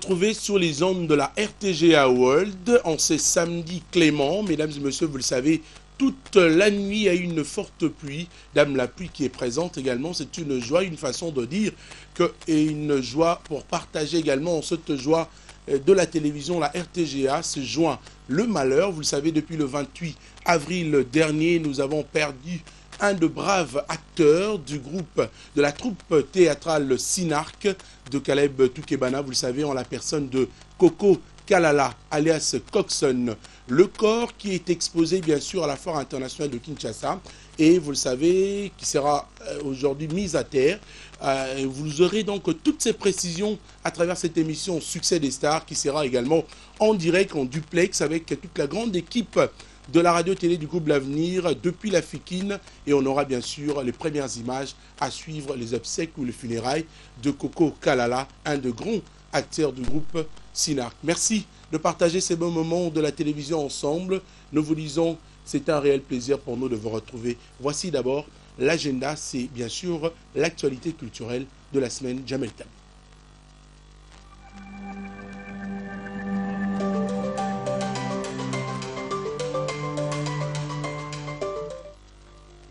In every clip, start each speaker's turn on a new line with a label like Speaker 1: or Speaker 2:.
Speaker 1: retrouver sur les ondes de la RTGA World en ce samedi clément. Mesdames et messieurs, vous le savez, toute la nuit, il y a eu une forte pluie. Dame, la pluie qui est présente également, c'est une joie, une façon de dire et une joie pour partager également cette joie de la télévision, la RTGA, se joint le malheur. Vous le savez, depuis le 28 avril dernier, nous avons perdu un de braves acteurs du groupe, de la troupe théâtrale Sinark de Caleb Toukebana. Vous le savez, en la personne de Coco Kalala, alias Coxon. Le corps qui est exposé, bien sûr, à la Foire internationale de Kinshasa. Et vous le savez, qui sera aujourd'hui mis à terre. Vous aurez donc toutes ces précisions à travers cette émission Succès des Stars, qui sera également en direct, en duplex, avec toute la grande équipe de la radio-télé du groupe L'Avenir depuis la Fikine. Et on aura bien sûr les premières images à suivre, les obsèques ou les funérailles de Coco Kalala, un de grands acteurs du groupe Sinark. Merci de partager ces bons moments de la télévision ensemble. Nous vous disons, c'est un réel plaisir pour nous de vous retrouver. Voici d'abord l'agenda, c'est bien sûr l'actualité culturelle de la semaine. Jamel Tabou.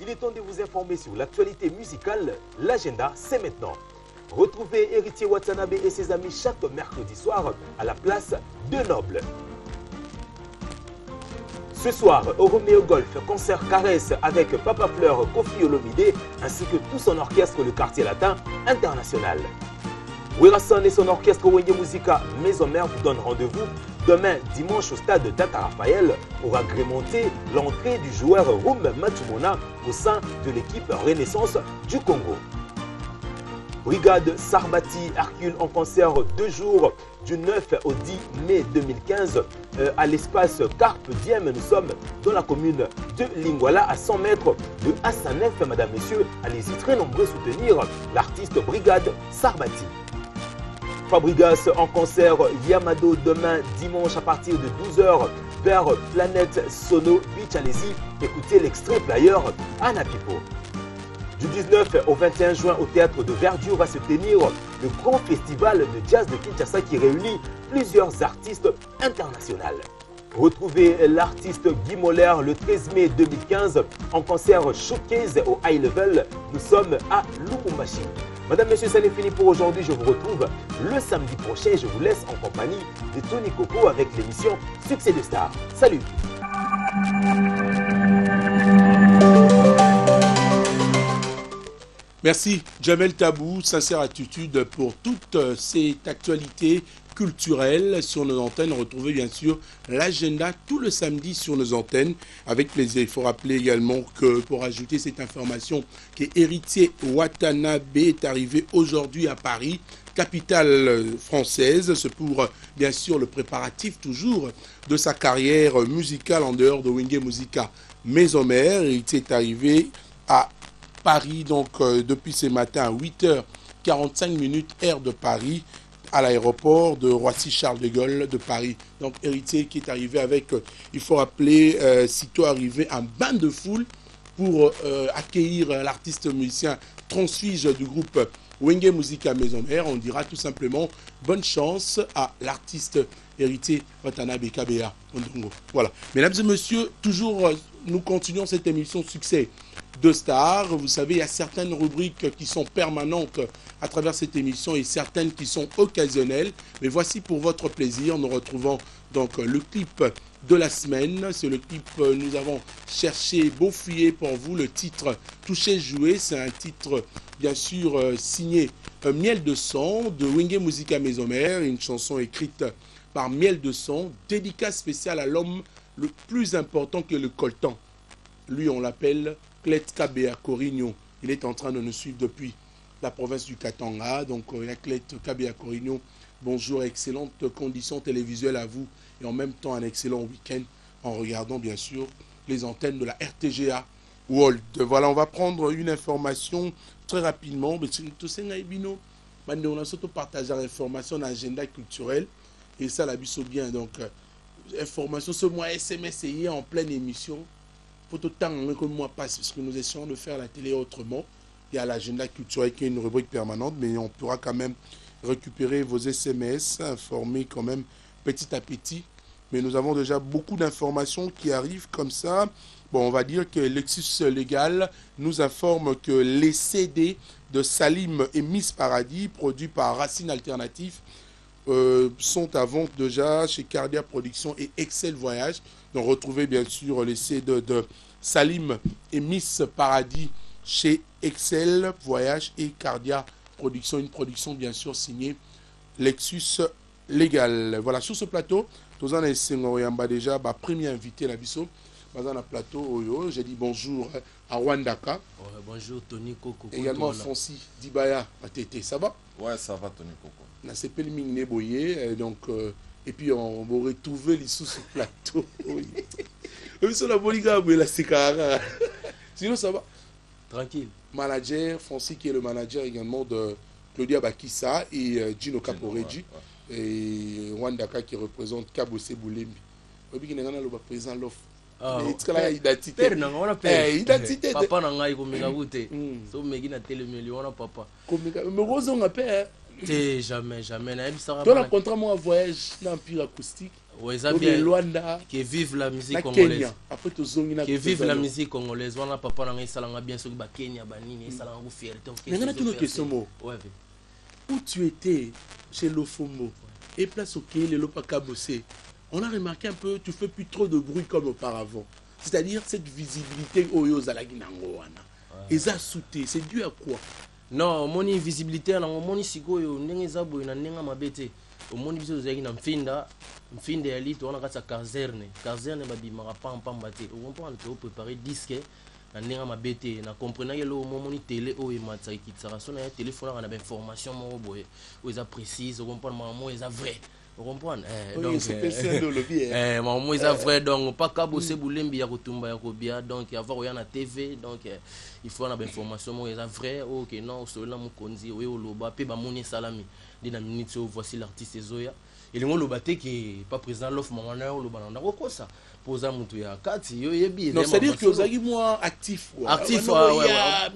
Speaker 2: Il est temps de vous informer sur l'actualité musicale. L'agenda, c'est maintenant. Retrouvez Héritier Watanabe et ses amis chaque mercredi soir à la place de Noble. Ce soir, au Romeo Golf, concert Caresse avec Papa Fleur, Kofi Olomide, ainsi que tout son orchestre, le Quartier Latin International. Wirason et son orchestre Wenge Musica Maison Mère vous donnent rendez-vous demain dimanche au stade de Tata Raphaël pour agrémenter l'entrée du joueur Rum Matumona au sein de l'équipe Renaissance du Congo. Brigade Sarbati Hercule en concert 2 jours du 9 au 10 mai 2015 à l'espace Carpe Diem. Nous sommes dans la commune de Lingwala à 100 mètres de Hassanef. Madame, Messieurs, allez-y très nombreux soutenir l'artiste Brigade Sarbati. Fabregas en concert Yamado demain dimanche à partir de 12h vers Planète Sono Beach. Allez-y, écoutez l'extrait player Anna Pipo. Du 19 au 21 juin au théâtre de Verdure va se tenir le grand festival de jazz de Kinshasa qui réunit plusieurs artistes internationaux. Retrouvez l'artiste Guy Moller le 13 mai 2015 en concert showcase au High Level. Nous sommes à Lubumbashi. Madame, Monsieur, ça n'est fini pour aujourd'hui. Je vous retrouve le samedi prochain. Je vous laisse en compagnie de Tony Coco avec l'émission Succès des Stars. Salut!
Speaker 1: Merci Jamel Tabou, sincère attitude pour toute cette actualité culturelle sur nos antennes. Retrouvez bien sûr l'agenda tout le samedi sur nos antennes avec plaisir. Il faut rappeler également que pour ajouter cette information que Héritier Watanabe est arrivé aujourd'hui à Paris, capitale française. C'est pour bien sûr le préparatif toujours de sa carrière musicale en dehors de Wenge Musica Maison Mère. Héritier est arrivé à Paris, donc depuis ce matin à 8h45 heure de Paris, à l'aéroport de Roissy-Charles de Gaulle de Paris. Donc Héritier qui est arrivé avec, il faut rappeler, sitôt arrivé, un bain de foule pour accueillir l'artiste musicien transfuge du groupe Wenge Musica Maison Mère. On dira tout simplement bonne chance à l'artiste Héritier Watanabe Kabea Ondongo. Voilà. Mesdames et messieurs, toujours nous continuons cette émission Succès de Stars. Vous savez, il y a certaines rubriques qui sont permanentes à travers cette émission et certaines qui sont occasionnelles. Mais voici pour votre plaisir, nous retrouvons donc le clip de la semaine. C'est le clip, nous avons cherché, beaufouillé pour vous le titre Toucher, jouer. C'est un titre bien sûr signé Miel de Son de Wenge Musica Maison Mère, une chanson écrite par Miel de Son, dédicace spéciale à l'homme le plus important que le coltan. Lui, on l'appelle Clet Kabea Corigno. Il est en train de nous suivre depuis la province du Katanga. Donc, Clet Kabea Corigno, bonjour, excellentes conditions télévisuelles à vous et en même temps un excellent week-end en regardant bien sûr les antennes de la RTGA World. Voilà, on va prendre une information très rapidement. On a surtout partagé l'information dans l'agenda culturel et ça la biso bien. Donc, information ce mois SMS est en pleine émission. Faut autant que le mois passe parce que nous essayons de faire la télé autrement. Il y a l'agenda culturel qui est une rubrique permanente, mais on pourra quand même récupérer vos SMS, informer quand même petit à petit. Mais nous avons déjà beaucoup d'informations qui arrivent comme ça. Bon, on va dire que Lexus Légal nous informe que les CD de Salim et Miss Paradis, produits par Racine Alternatif, sont à vente déjà chez Cardia Production et Excel Voyage. Donc retrouvez bien sûr les CD de Salim et Miss Paradis chez Excel Voyage et Cardia Production. Une production bien sûr signée Lexus Légal. Voilà, sur ce plateau, nous avons déjà premier invité la biso. Dans le plateau, j'ai dit bonjour à Wandaka.
Speaker 3: Ouais, bonjour Tony Coco.
Speaker 1: Également Fonsi Dibaya à Tété. Ça va?
Speaker 4: Ouais, ça va Tony Coco.
Speaker 1: On a CP Boye, donc et puis on va retrouver les sous ce plateau. Oui. Sur la boliga, la Sikara. Sinon ça va?
Speaker 3: Tranquille.
Speaker 1: Manager, Fonsi qui est le manager également de Claudia Bakissa et Gino Caporeggi. Ouais. Et Wandaka qui représente Kabose Boulembi. Oui, qui est le président l'offre.
Speaker 3: Identité. Père nanga wana père. Identité. Papa nanga iko menga bute. So megi na télémeli wana papa.
Speaker 1: Mais Roson a père.
Speaker 3: Jamais na ebisaka.
Speaker 1: Dans le contrat moi voyage dans Empire acoustique.
Speaker 3: Ouais, ça bien.
Speaker 1: Luanda.
Speaker 3: Que vive la musique congolaise.
Speaker 1: Après to zongi na.
Speaker 3: Que vive la musique congolaise. Wana papa nanga salanga bien sur ba Kenya banini salanga bu fierté.
Speaker 1: Nanga tu no question mo.
Speaker 3: Ouais.
Speaker 1: Où tu étais chez Lofomo et place au le Lopaka bossé. On a remarqué un peu, tu fais plus trop de bruit comme auparavant. C'est-à-dire cette visibilité Oyo Zalaginango wana. Et ça sauté, c'est dû à quoi?
Speaker 3: Non, mon visibilité na mon sikoyo ndenge zabo na ndenga mabete. Au monde biso zaki na mfinda ya lito on a kata caserne babimaka pamba te. On peut en préparer disque na ndenga mabete na comprendre que lo moni télé o e matsa kitsa so na téléphone na ba information mo boye. O eza précise, on comprend maman eza vrai. Vous comprenez?
Speaker 1: Donc c'est
Speaker 3: maman eza vrai donc pas Kabose Boulembi ya kotumba ya kobia donc avoir oya na TV donc il faut na ba information mo eza vrai OK non solo mo konzi o loba pe ba moni salami dina minute voici l'artiste Zoya il ngo loba te que pas président l'offre mangana loba na ko ça posa mutu ya kati yo yebi
Speaker 1: non c'est dire que ozaki moi actif quoi
Speaker 3: actif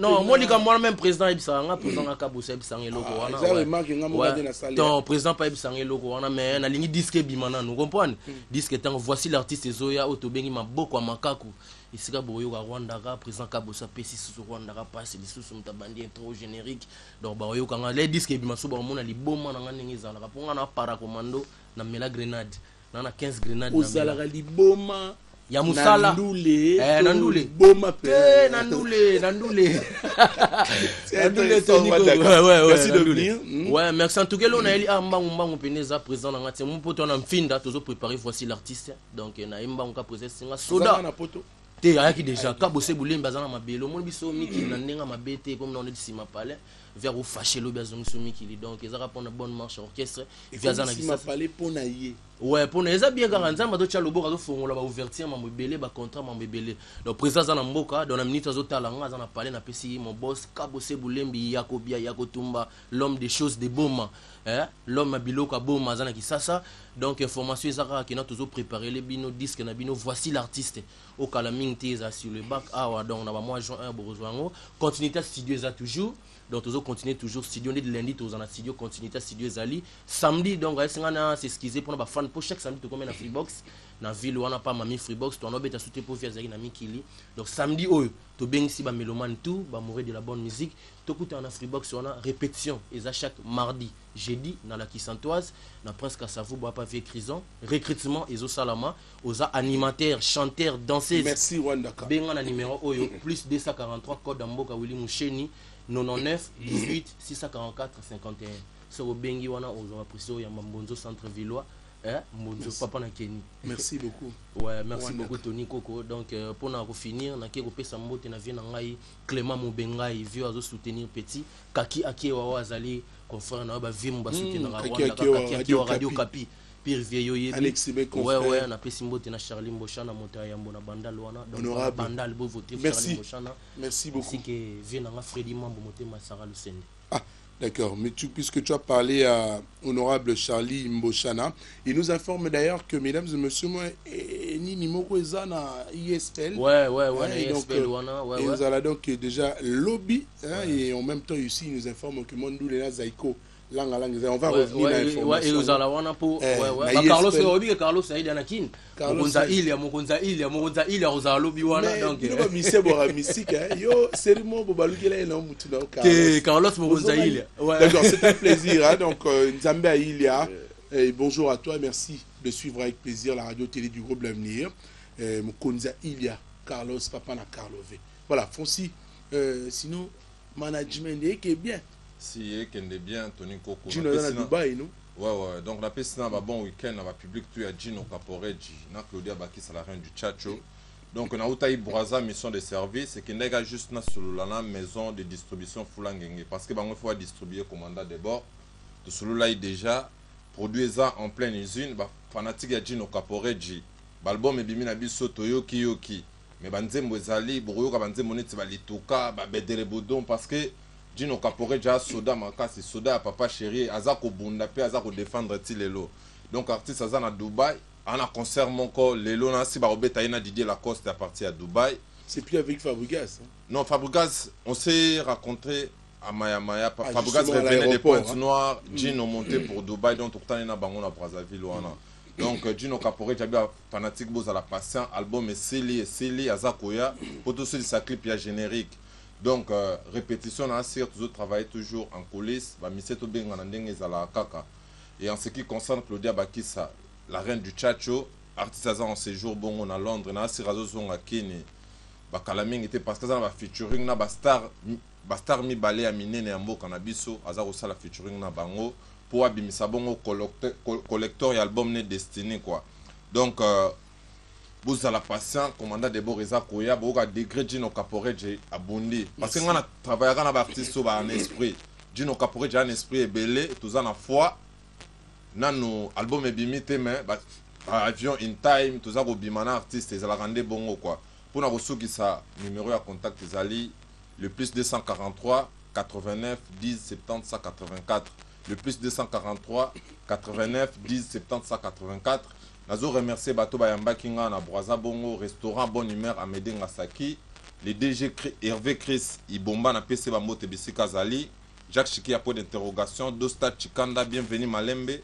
Speaker 3: non moi lika moi même président ebisa nga président nga Kabose ebisa ngeloko wana
Speaker 1: ça remarque nga mo na salle
Speaker 3: non président pas ebisa ngeloko wana mais na lingi disque bimana nous comprenez disque tant voici l'artiste Zoya otobengi maboko makaku isika boyo ka Rwanda ka président Kabose pesi sur Rwanda ka passe les sous mutabandi intro générique donc ba yo kanga les disque bimaso ba mona liboma na ngane ngizala ka ponga na para commando na mela grenade na 15 grenades
Speaker 1: na mela liboma
Speaker 3: ya musala
Speaker 1: nandule boma pe
Speaker 3: nandule
Speaker 1: merci de venir
Speaker 3: ouais merci en tout cas là on a eli mbangu peneza présent na ngati mon poto na mfinda tozo préparer voici l'artiste donc na mbangu ka présent singa soda
Speaker 1: na poto
Speaker 3: te ayaki déjà Kabose Boulembi azana mabelo mon biso miki na ndenga mabete comme on est sima palais vers au fâché lo biazo miso miki donc ezaka pona bonne marche orchestre
Speaker 1: via zana sima palais pona ye
Speaker 3: ouais pona eza bien ka nzamba to tshalo boka zo fongola ba ouverture mambo belé ba contrat mambo belé donc président zana mboka dans la minute azo talanga azana palais na pesi mon boss Kabose Boulembi yakobia yakotumba l'homme des choses de boma l'homme à biloka boma azana kisasa donc information ezaka ki na tozo préparer les bino disque na bino voici l'artiste au Kalaming Teza sur le bac awa donc na ba mois juin 1 borozwango continuité studio eza toujours donc toujours continuer toujours studio de lundi toujours en studio continuité studio zali samedi donc c'est s'excuser pour ba fan pour chaque samedi to comme na Freebox na ville wana pas mami Freebox to no beta souté pour faire zaki na mikili donc samedi oyo to bengisi ba mélomane tout ba mourir de la bonne musique to kuta na Freebox wana répétition et à chaque mardi jeudi na la Kisantoise na presque à Savou ba pas vieux crison recrutement ezo salama aux animateurs chanteurs danseuses
Speaker 1: merci Wandaka
Speaker 3: benga na numéro oyo plus 243 code mboka Willy Moucheni 99 18 644 51 sur bengi wana aux apprécié ya Mbonzo centre villois Mbonzo papa na Keni
Speaker 1: merci beaucoup
Speaker 3: ouais merci beaucoup Tony Coco donc pour na finir na keko pesa mbote na vie na ngai Clément Mobengai vieux azo soutenir petit kaki akewa wazali confrère na ba vie mba soutenir na Rwanda kaki radio Kapi pire vieillo yebi ouais na pesi mbote na Charlie Mboshana monta yambo na bandal wana donc bandal bo voter Charlie Mboshana
Speaker 1: merci beaucoup
Speaker 3: ainsi que vie na Freddy Mambo motema Sarah Lucende.
Speaker 1: D'accord, mais puisque tu as parlé à honorable Charlie Mboshana, il nous informe d'ailleurs que, mesdames et messieurs, moi, Nini Moko Ezana ISPL.
Speaker 3: Ouais,
Speaker 1: ISPL, et nous allons donc déjà lobby, et en même temps ici, il nous informe que Mondou Lena Zaiko On va revenir à l'information.
Speaker 3: Et aux Alawana pour Carlos Carlos Saïd Anakin. Mokonza Ilia aux Alobi wana donc.
Speaker 1: Mais mise bora musique yo sérieusement bobalukela eno mutu na
Speaker 3: Carlos Mokonza Ilia.
Speaker 1: D'accord, c'est un plaisir donc Nzambe Ilia. Bonjour à toi, merci de suivre avec plaisir la radio télé du groupe L'Avenir. Mokonza Ilia, Carlos Papa na Carlové. Voilà, Fonsi sinon management est bien.
Speaker 4: Si et qu'il est bien Tony Koko.
Speaker 1: Tu es à Dubaï, non?
Speaker 4: Ouais. Donc la personne a bon week-end, on va public tu as Gino Caporeggi, na Claudia Bakis à la reine du Tchatcho. Donc on a eu Braza mission de service et qui n'est juste na sur la maison de distribution Fulangenge parce que il faut distribuer commandant de bord. Tout celui-là est déjà produit ça en pleine usine, fanatique à Gino Caporeggi. Balbum et bimina biso Toyoki. Mais banzembo ezali buruyoka banzembo neti balituka babedere bodon parce que Gino Caporeggi soda makasi soda papa chéri azako bunda pe azako défendre ti lelo. Donc artiste azana Dubaï, on a concert mon corps lelo na si ba obeta ina Didier Lacoste à partir à Dubaï.
Speaker 1: C'est plus avec Fabregas. Hein?
Speaker 4: Non, Fabregas, on s'est rencontré à Maya. Fabregas revenait des Pointes Noires, Gino monté pour Dubaï donc tout le temps ina bango na Brazzaville wana. Donc Gino Caporeggi a bien fanatique boz à la patient album et Célie Azakoya pour tout ce sa clip ya générique. Donc répétition on a toujours travaillé toujours en coulisses, ba miseto benga na ndenge ezala kaka. Et en ce qui concerne Claudia Bakisa, la reine du Tchatcho, artiste en séjour bon on à Londres, na sirazo zonga kini. Ba kalaming était parce que ça va featuring na ba star mi balé à minene ya mboka na biso, azako sala featuring na bango. Pour abimisa bongo collector et album né destiné quoi. Donc vous à la patient commandant de Boreza Koya boka degré Gino Caporeggi abondi parce que on a travaillé avec un artiste en esprit. Gino Caporeggi en esprit est belé tous en foi. Nano album est bimité mais avion in time tous en bimana artiste et ça la rendre bongo quoi. Pour na reçu qui ça numéro à contact Zali le plus 243 89 10 70 184. Le plus 243 89 10 70 184. Nazo remercier Bato Bayamba Kinga na Braza Bongo restaurant Bonne Humeur à Medenga Saki, les DG Hervé Chris Ibomba na PC Bambote Bisika Zali, Jacques Chiki à point d'interrogation, Dosta Chikanda bienvenue Malembe,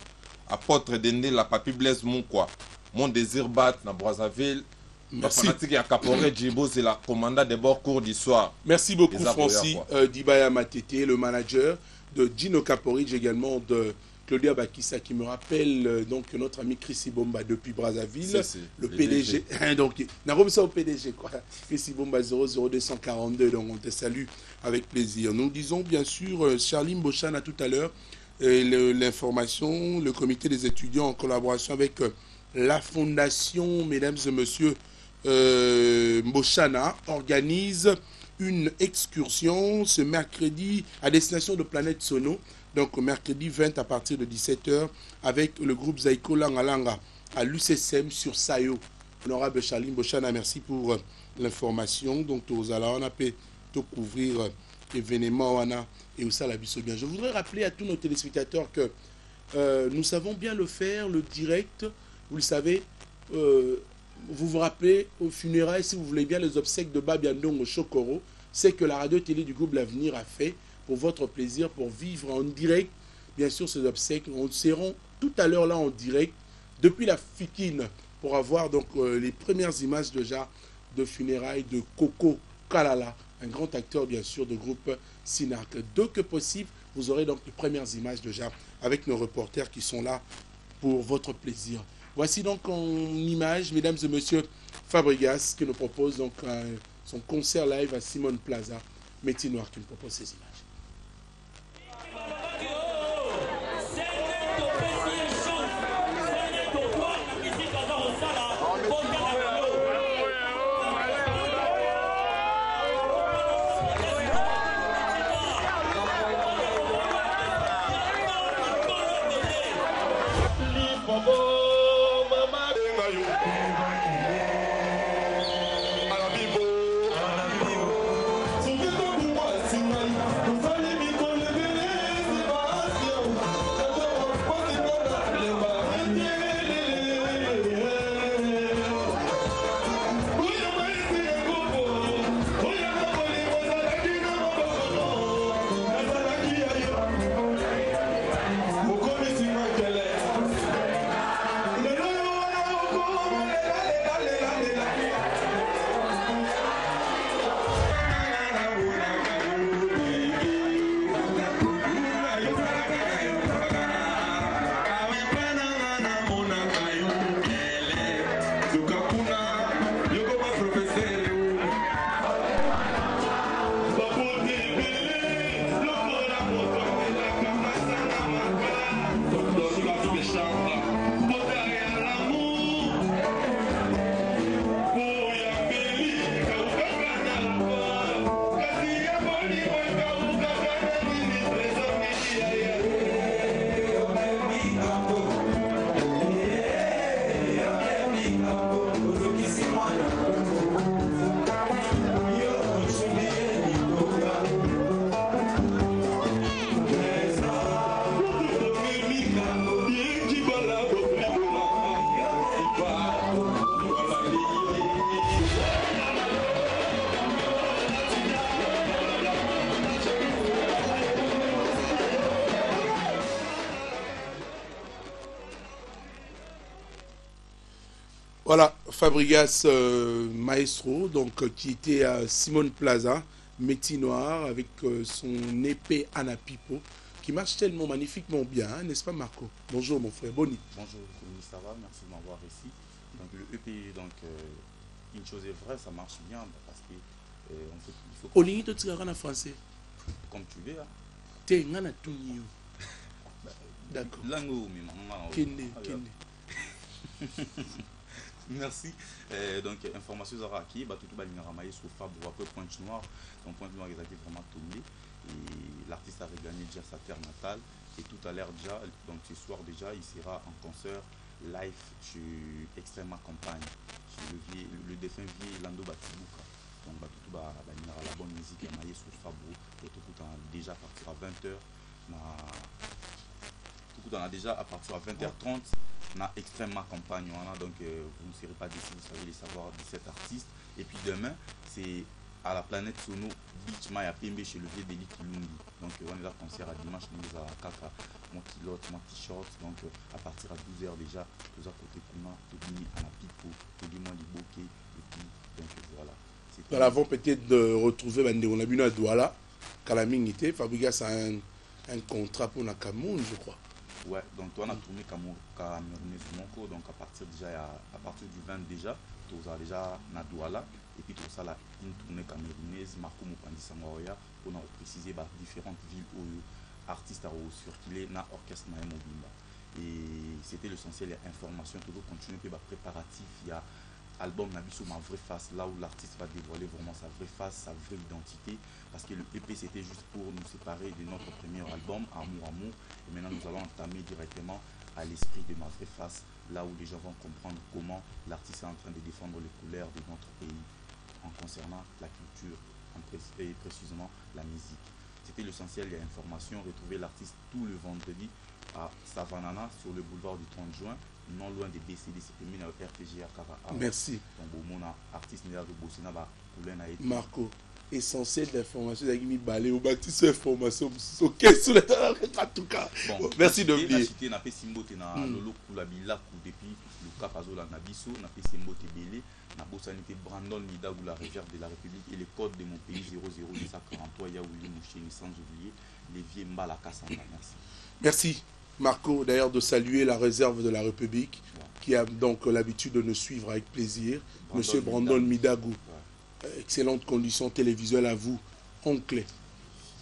Speaker 4: apôtre Dende la Papi Blaise Moukwa, Mon Désir Bat na Brazzaville.
Speaker 1: Merci.
Speaker 4: À Caporeggi c'est la commandant de bord cours du soir.
Speaker 1: Merci beaucoup Francis Dibaya Matete, le manager de Gino Caporeggi également de Claudia Bakisa qui me rappelle donc notre ami Chris Ibomba depuis Brazzaville, le PDG. Donc, on a ça au PDG quoi. Chris Ibomba 00242, donc on te salue avec plaisir. Nous disons bien sûr Charline Bochana tout à l'heure l'information, le comité des étudiants en collaboration avec la fondation, mesdames et messieurs, Bochana organise une excursion ce mercredi à destination de Planète Sono, donc mercredi 20 à partir de 17h avec le groupe Zaiko Langalanga à l'UCSM sur Sayo. Honorable Charline Bochana, merci pour l'information. Donc aux ala on a pu couvrir l'événement et aussi la biso bien. Je voudrais rappeler à tous nos téléspectateurs que nous savons bien le faire, le direct, vous le savez. Vous vous rappelez au funérailles, si vous voulez bien, les obsèques de Babiandong au Chokoro, c'est que la radio-télé du groupe L'Avenir a fait pour votre plaisir, pour vivre en direct, bien sûr, ces obsèques. On seront tout à l'heure là en direct, depuis la Fikine, pour avoir donc les premières images déjà de funérailles de Coco Kalala, un grand acteur bien sûr de groupe Sinart. Dès que possible, vous aurez donc les premières images déjà avec nos reporters qui sont là pour votre plaisir. Voici donc en image, mesdames et messieurs, Fabregas qui nous propose donc son concert live à Simone Plaza. Métier Noir qui nous propose ces images.
Speaker 5: Sinai,
Speaker 1: Voilà, Fabregas Maestro, donc qui était à Simone Plaza, métier noir, avec son épée Anapipo, qui marche tellement magnifiquement bien, hein, n'est-ce pas Marco? Bonjour mon frère, Boni.
Speaker 5: Bonjour, ça va, merci de m'avoir ici. Donc le EP, donc une chose est vraie, ça marche bien parce que il faut.
Speaker 1: Olingi to tirara en français.
Speaker 5: Comme tu veux.
Speaker 1: T'es ngana tunyo. D'accord.
Speaker 5: Lango, mais maman.
Speaker 1: Kende.
Speaker 5: Merci. Donc, information Zaraki, tout le monde a sur Fabre après Pointe Noire. Donc, Pointe Noire, ils ont été vraiment tombé. Et l'artiste avait gagné déjà sa terre natale. Et tout à l'heure déjà, donc ce soir déjà, il sera en concert live sur Extrêmement Campagne, sur le défunt vieux Lando Batibuka. Donc, tout le monde a la bonne musique, il a maillé sur Fabre. Et tout le monde déjà à partir à 20h. Tout le monde a déjà à partir à 20h30. On a Extrêmement Campagne, donc vous ne serez pas déçus, vous savez les savoirs de cet artiste. Et puis demain, c'est à la planète Sono Beach Maya PMB chez le vieux Délit Kilungi. Donc on est là concert à dimanche, nous à Kaka, mon kilote, mon t-shirt. Donc à partir à 12h déjà, tous à côté Kuna, Tobini, Anapipo, Tobini, Liboke, et puis donc voilà.
Speaker 1: Nous avons peut-être de retrouver on a vu à Douala, Kalamingité, Fabregas a un contrat pour la Cameroun, je crois.
Speaker 5: Ouais, donc on a tourné Camerounais Monko, donc à partir du 20 déjà, tu as déjà Nadouala, et puis tout ça là, une tournée camerounaise, Marco Mopandi Sangoya, on a précisé différentes villes où artistes ont circulé dans l'orchestre Naïm Mobimba. Et c'était l'essentiel, il y a information, toujours continuer, puis préparatif, il y a album Nabiso ma vraie face, là où l'artiste va dévoiler vraiment sa vraie face, sa vraie identité, parce que le EP c'était juste pour nous séparer de notre premier album, Amour, et maintenant nous allons entamer directement à l'esprit de ma vraie face, là où les gens vont comprendre comment l'artiste est en train de défendre les couleurs de notre pays en concernant la culture, et précisément la musique. C'était l'essentiel, il y a information, retrouver l'artiste tout le vendredi à Savanana sur le boulevard du 30 juin, non loin des BCD, c'est RPG à Kara.
Speaker 1: Merci.
Speaker 5: Donc, mon artiste de Bossina,
Speaker 1: Marco, essentiel d'information, il y a mis balai au bâtisse information, ok, sur le en tout cas. Merci de venir.
Speaker 5: Je n'ai pas simboté na lolo kulabila depuis le Capazola Nabiso, n'a pas simboté belé, n'a pas sanité Brandon Nida ou la réserve de la République et les codes de mon pays 00243 Yaouli Moucheni, sans oublier les vieux Mbala Kassamba. Merci.
Speaker 1: Merci. Marco, d'ailleurs, de saluer la réserve de la République, qui a donc l'habitude de nous suivre avec plaisir. Monsieur Brandon Midagou, excellentes conditions télévisuelles à vous, oncle.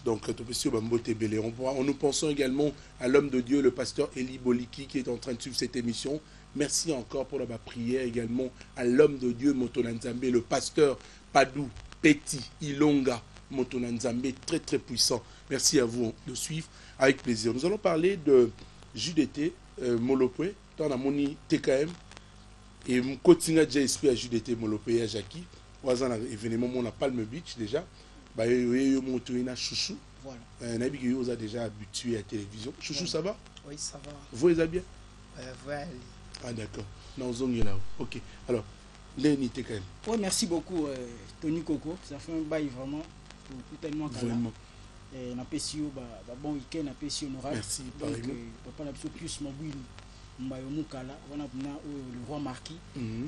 Speaker 1: Donc, nous pensons également à l'homme de Dieu, le pasteur Eli Boliki, qui est en train de suivre cette émission. Merci encore pour la prière également à l'homme de Dieu, Motonanzambe, le pasteur Padou, Petit, Ilonga, Motonanzambe, très très puissant. Merci à vous de suivre avec plaisir. Nous allons parler de JDT, Molopwe, dans la moni TKM, et Kotinga déjà esprit à JDT, Molopwe et à Jackie. On a un événement, on a Palm Beach déjà. Chouchou. Voilà. On a déjà habitué à la télévision. Chouchou, ça va?
Speaker 6: Oui, ça va.
Speaker 1: Vous, les bien?
Speaker 6: Voilà.
Speaker 1: Ah, d'accord. Non, on est là. Ok. Alors, Léni TKM.
Speaker 6: Oui, merci beaucoup, Tony Coco. Ça fait un bail vraiment. Tellement
Speaker 1: vraiment.
Speaker 6: On a passé un bon week-end, on a passé honorable.
Speaker 1: Merci.
Speaker 6: Donc, papa a plus mobile. On a le roi Marquis.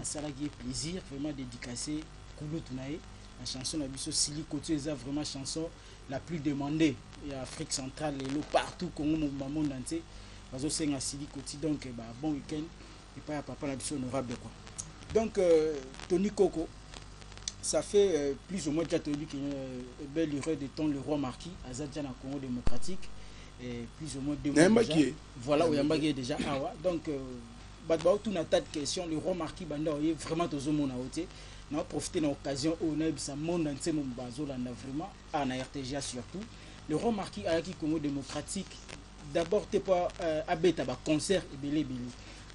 Speaker 6: Ça a été plaisir, vraiment dédicacé. La chanson de Sili Koto est vraiment la chanson la plus demandée. Il y a Afrique centrale, partout, Congo, le monde entier. Parce que c'est Sili Koto. Donc, bon week-end. Et pas papa la honorable. Donc, Tony Coco. Ça fait plus ou moins déjà tenu qu'il y a une belle erreur de temps le roi Marquis à Zadjan en Congo démocratique et plus ou moins 2 mois déjà. Voilà où Yambagé est déjà awa. Donc tout un tas de questions le roi Marquis banda est vraiment tout le monde à ôter. On a profité de l'occasion où on a eu sa monde entier mon bazo là vraiment à la RTGA surtout. Le roi Marquis à qui Congo démocratique d'abord t'es pas abeta ba concert et belé belé.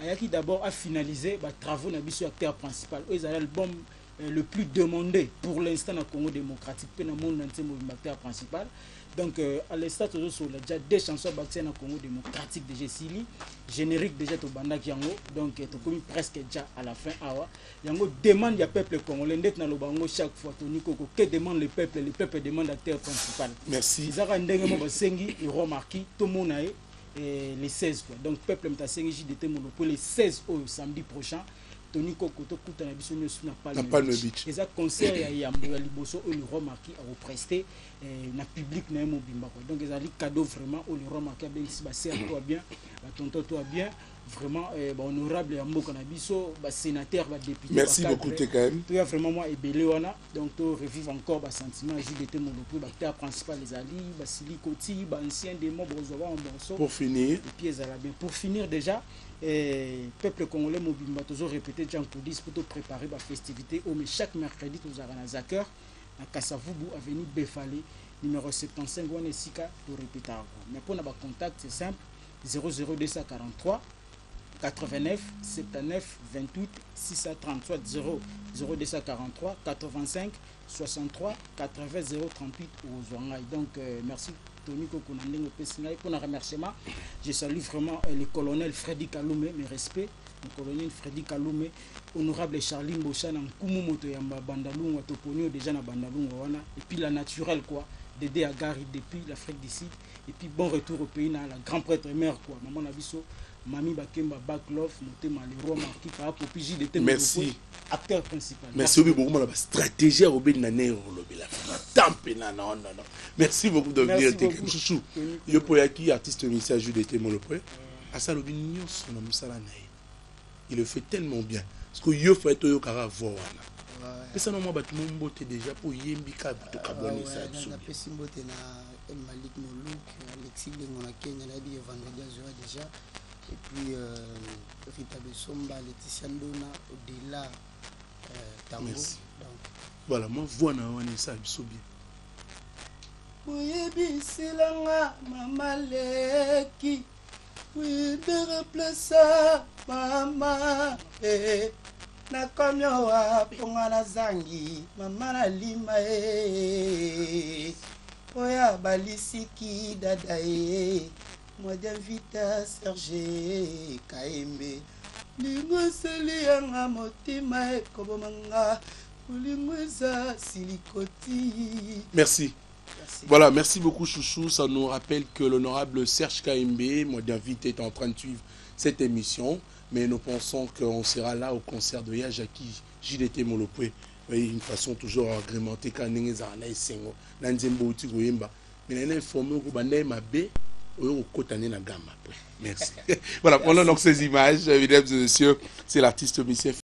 Speaker 6: Ayaki d'abord a finalisé ba travaux na biso acteur principal. Ils ont l'album le plus demandé pour l'instant dans le Congo démocratique, dans le monde entier, le acteur principal. Donc, à l'instant, il y a déjà des chansons dans le Congo démocratique déjà Sili, générique déjà au Banda Kiango, donc il est presque déjà à la fin. Yango demande le peuple congolais, dans le Bango chaque fois, Tony Coco, que demande le peuple demande l'acteur principal.
Speaker 1: Merci.
Speaker 6: Ils ont le roi Marquis, tout le monde les 16 fois. Donc, le peuple m'a JDT pour les 16 au samedi prochain. Tony Kokoto Koutana biso nyonso na
Speaker 1: Palme Beach.
Speaker 6: Et ça concert ya Yambo ya Liboso au Leroy Marquis a represté na public na mobimba quoi. Donc ezali cadeau vraiment au Leroy Marquis a bien ici ba sert toi bien, ba tonton toi bien. Vraiment honorable ya mboka na biso, ba sénateur, ba député.
Speaker 1: Merci beaucoup quand même.
Speaker 6: Tu as vraiment moi ebelé wana, donc tu revive encore ba sentiment JDT Molopwe, ba acteur principal les ali, ba Sili Koti, ba ancien des membres en morceau.
Speaker 1: Pour finir.
Speaker 6: Et puis ezala bien. Pour finir déjà, peuple congolais mobimba toujours répété Jean Koudis pour te préparer ba festivité au mais chaque mercredi tu as un Zaker à Kassavubu avenue Befale numéro 75 wana sika to répéter. Mais pour na ba contact c'est simple 00243 89 79 28 630 soit 0243 85 63 80 038 aux Ouangaï. Donc merci Tony Kokonandeng Pessingaï pour un remerciement. Je salue vraiment le colonel Freddy Kaloumé, mes respects. Le colonel Freddy Kaloumé, honorable Charline Bochan, en Koumomoto Yamba Bandalung, Toponio déjà na Bandalung wana et puis la naturelle quoi. Dédé Agari depuis l'Afrique du Sud et puis bon retour au pays na la grand prêtre mère quoi. Maman Nabiso Mami Bakemba Baklov, Motema Leroy Marquis, Popiji de
Speaker 1: merci.
Speaker 6: Acteur principal.
Speaker 1: Merci beaucoup la stratégie à Robin Nané non. Merci beaucoup de venir. Chouchou. Yo Poyaki, artiste musicien JDT Molopwe. Asa Robin Nyon son nom Salanaï. Il le fait tellement bien. Parce que yo fait yo kara voana. Et ça non moi batu mon beauté déjà pour yembika to kabone ça.
Speaker 7: Na pesi mbote na Malik Molouk, Alexis Lengona Kenya na bi vendredi déjà. Et puis Rita Besomba, Laetitia Ndona, au-delà Tango.
Speaker 1: Merci. Donc. Voilà, moi voilà on est ça bien.
Speaker 7: Oyebi silanga mamaleki. Oui, de replacer mama. Na komyo wa ponga na zangi, mama na lima oya balisiki dadae. Moi d'invita Serge Kaembe Lingoseli yanga motima ekobomanga Ulingweza Silikoti.
Speaker 1: Merci. Voilà, merci beaucoup Chouchou. Ça nous rappelle que l'honorable Serge Kaembe, moi d'invité, est en train de suivre cette émission. Mais nous pensons qu'on sera là au concert de Yajaki JDT Molopwe. Une façon toujours agrémentée quand on est en Sengo. Nanzembo Utigoyemba. Mais on est informé que on a Merci. Voilà, prenons donc ces images, mesdames et messieurs. C'est l'artiste musicien